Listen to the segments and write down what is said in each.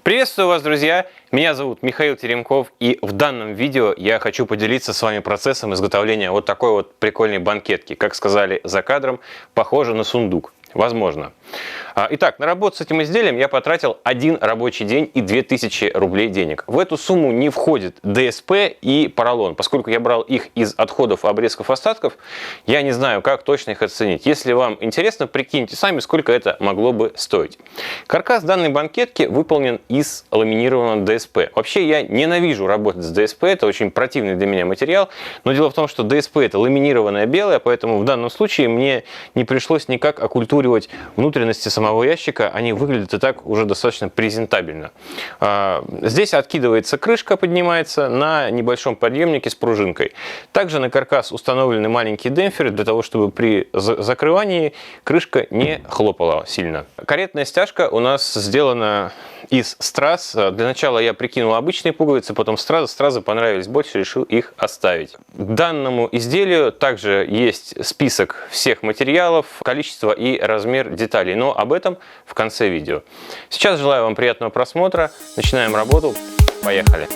Приветствую вас, друзья! Меня зовут Михаил Теремков, и в данном видео я хочу поделиться с вами процессом изготовления вот такой вот прикольной банкетки. Как сказали за кадром, похоже на сундук. Возможно. Итак, на работу с этим изделием я потратил один рабочий день и 2000 рублей денег. В эту сумму не входит ДСП и поролон. Поскольку я брал их из отходов, обрезков, остатков, я не знаю, как точно их оценить. Если вам интересно, прикиньте сами, сколько это могло бы стоить. Каркас данной банкетки выполнен из ламинированного ДСП. Вообще я ненавижу работать с ДСП, это очень противный для меня материал. Но дело в том, что ДСП это ламинированное белое, поэтому в данном случае мне не пришлось никак окультуривать внутренности самого ящика, они выглядят и так уже достаточно презентабельно. Здесь откидывается крышка, поднимается на небольшом подъемнике с пружинкой. Также на каркас установлены маленькие демпферы для того, чтобы при закрывании крышка не хлопала сильно. Каретная стяжка у нас сделана из страз. Для начала я прикинул обычные пуговицы, потом стразы. Стразы понравились больше, решил их оставить. К данному изделию также есть список всех материалов, количество и размер деталей, но об этом в конце видео. Сейчас желаю вам приятного просмотра. Начинаем работу. Поехали!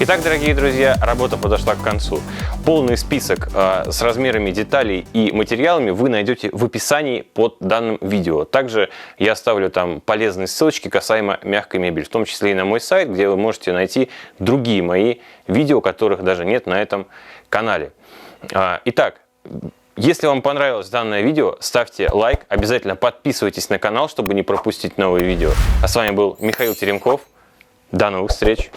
Итак, дорогие друзья, работа подошла к концу. Полный список с размерами деталей и материалами вы найдете в описании под данным видео. Также я оставлю там полезные ссылочки касаемо мягкой мебели, в том числе и на мой сайт, где вы можете найти другие мои видео, которых даже нет на этом канале. Итак, если вам понравилось данное видео, ставьте лайк, обязательно подписывайтесь на канал, чтобы не пропустить новые видео. А с вами был Михаил Теремков. До новых встреч!